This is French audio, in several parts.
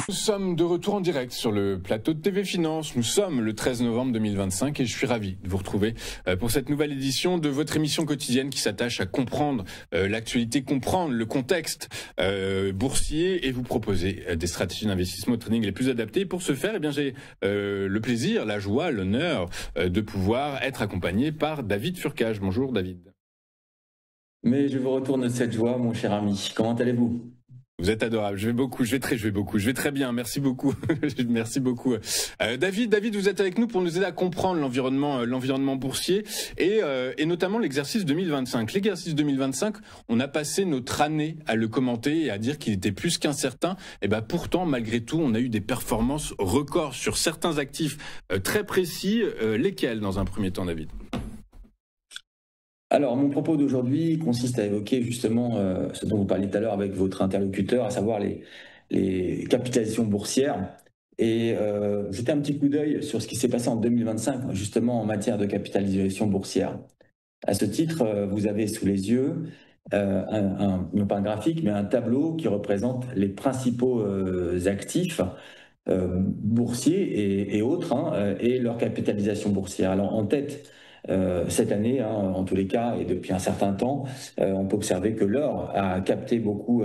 Nous sommes de retour en direct sur le plateau de TV Finance. Nous sommes le 13 novembre 2025 et je suis ravi de vous retrouver pour cette nouvelle édition de votre émission quotidienne qui s'attache à comprendre l'actualité, comprendre le contexte boursier et vous proposer des stratégies d'investissement au trading les plus adaptées. Pour ce faire, eh bien, j'ai le plaisir, la joie, l'honneur de pouvoir être accompagné par David Furcage. Bonjour David. Mais je vous retourne cette joie, mon cher ami. Comment allez-vous ? Vous êtes adorable. Je vais très bien. Merci beaucoup. Merci beaucoup. David, vous êtes avec nous pour nous aider à comprendre l'environnement boursier et notamment l'exercice 2025. L'exercice 2025, on a passé notre année à le commenter et à dire qu'il était plus qu'incertain. Et ben pourtant, malgré tout, on a eu des performances records sur certains actifs très précis. Lesquels, dans un premier temps, David ? Alors, mon propos d'aujourd'hui consiste à évoquer justement ce dont vous parliez tout à l'heure avec votre interlocuteur, à savoir les capitalisations boursières. Et jeter un petit coup d'œil sur ce qui s'est passé en 2025, justement en matière de capitalisation boursière. À ce titre, vous avez sous les yeux, non pas un graphique, mais un tableau qui représente les principaux actifs boursiers et autres, et leur capitalisation boursière. Alors, en tête, cette année, en tous les cas, et depuis un certain temps, on peut observer que l'or a capté beaucoup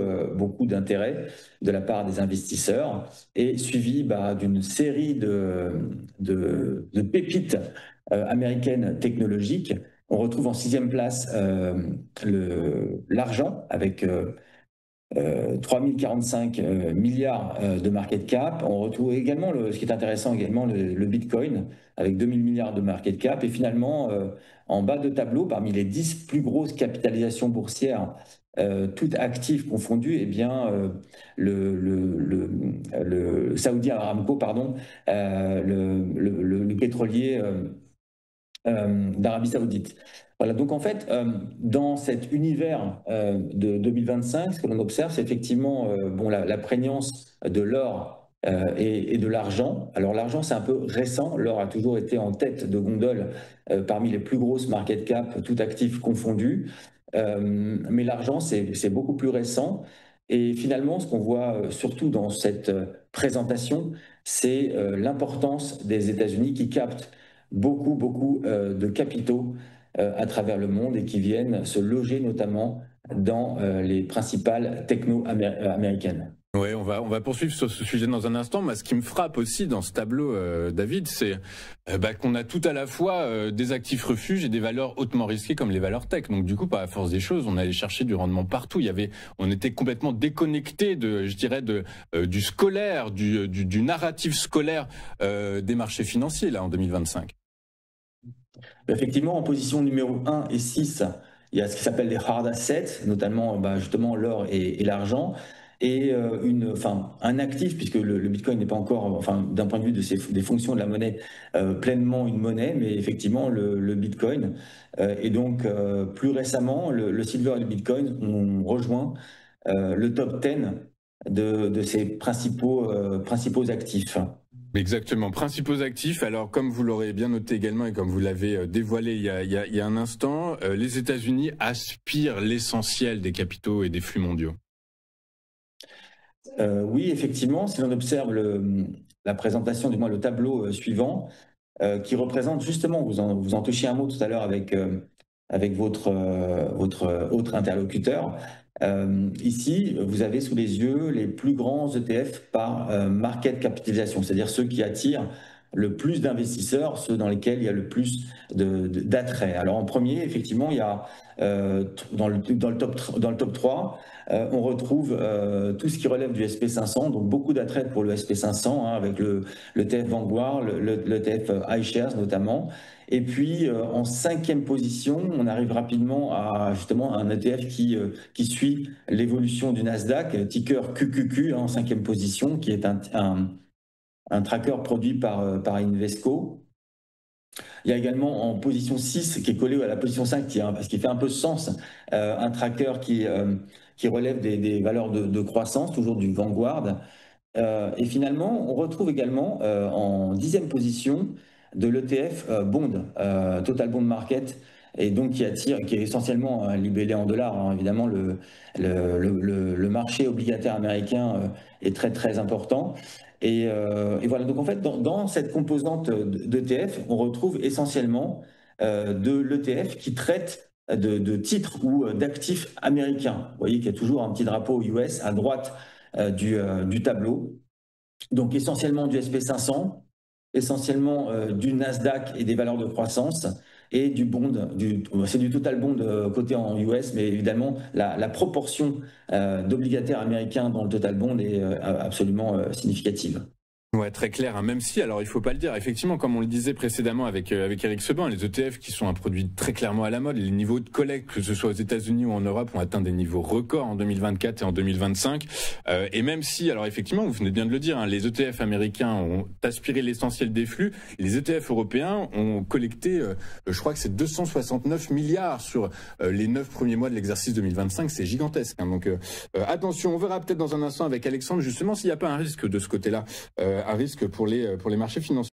d'intérêt de la part des investisseurs et suivi d'une série de pépites américaines technologiques. On retrouve en 6e place l'argent avec 3045 milliards de market cap. On retrouve également, ce qui est intéressant également, le Bitcoin avec 2000 milliards de market cap. Et finalement, en bas de tableau, parmi les 10 plus grosses capitalisations boursières, toutes actives confondues, eh bien, le Saudi Aramco, pardon, le pétrolier d'Arabie Saoudite. Voilà, donc en fait, dans cet univers de 2025, ce que l'on observe, c'est effectivement la prégnance de l'or et de l'argent. Alors l'argent, c'est un peu récent. L'or a toujours été en tête de gondole parmi les plus grosses market cap, tout actifs confondus. Mais l'argent, c'est beaucoup plus récent. Et finalement, ce qu'on voit surtout dans cette présentation, c'est l'importance des États-Unis qui captent beaucoup de capitaux à travers le monde et qui viennent se loger notamment dans les principales techno américaines. Ouais, on va poursuivre sur ce sujet dans un instant. Mais ce qui me frappe aussi dans ce tableau, David, c'est qu'on a tout à la fois des actifs refuges et des valeurs hautement risquées comme les valeurs tech. Donc du coup, par la force des choses, on allait chercher du rendement partout. On était complètement déconnecté du scolaire, du narratif scolaire des marchés financiers là en 2025. Effectivement, en position numéro 1 et 6, il y a ce qui s'appelle les hard assets, notamment justement l'or et l'argent, et un actif, puisque le Bitcoin n'est pas encore, d'un point de vue des fonctions de la monnaie, pleinement une monnaie, mais effectivement le Bitcoin. Et donc, plus récemment, le silver et le Bitcoin ont rejoint le top 10 de ces principaux actifs. Exactement, principaux actifs. Alors, comme vous l'aurez bien noté également et comme vous l'avez dévoilé il y a un instant, les États-Unis aspirent l'essentiel des capitaux et des flux mondiaux. Oui, effectivement, si l'on observe la présentation, du moins le tableau suivant, qui représente justement, vous en touchiez un mot tout à l'heure avec votre autre interlocuteur. Ici, vous avez sous les yeux les plus grands ETF par market capitalisation, c'est-à-dire ceux qui attirent le plus d'investisseurs, ceux dans lesquels il y a le plus d'attrait. Alors en premier, effectivement, il y a dans le top 3, on retrouve tout ce qui relève du SP500, donc beaucoup d'attrait pour le SP500, avec le ETF Vanguard, le ETF iShares notamment. Et puis en 5e position, on arrive rapidement à justement un ETF qui suit l'évolution du Nasdaq, ticker QQQ en 5e position, qui est un tracker produit par Invesco. Il y a également en position 6, qui est collé à la position 5, parce qu'il fait un peu sens, un tracker qui relève des valeurs de croissance, toujours du Vanguard. Et finalement, on retrouve également en 10e position de l'ETF Bond, Total Bond Market, et donc qui attire, qui est essentiellement libellé en dollars. Hein. Évidemment, le marché obligataire américain est très très important. Et voilà, donc en fait, dans cette composante d'ETF, on retrouve essentiellement de l'ETF qui traite de titres ou d'actifs américains. Vous voyez qu'il y a toujours un petit drapeau US à droite du tableau. Donc essentiellement du SP500, essentiellement du Nasdaq et des valeurs de croissance, et du bond, c'est du total bond coté en US, mais évidemment la proportion d'obligataires américains dans le total bond est absolument significative. Ouais, très clair. Hein. Même si, alors il faut pas le dire, effectivement, comme on le disait précédemment avec Eric Sebin, les ETF qui sont un produit très clairement à la mode, les niveaux de collecte, que ce soit aux États-Unis ou en Europe, ont atteint des niveaux records en 2024 et en 2025. Et même si, alors effectivement, vous venez bien de le dire, hein, les ETF américains ont aspiré l'essentiel des flux, les ETF européens ont collecté, je crois que c'est 269 milliards sur les 9 premiers mois de l'exercice 2025. C'est gigantesque. Hein. Donc attention, on verra peut-être dans un instant avec Alexandre justement s'il n'y a pas un risque de ce côté-là. Un risque pour les marchés financiers.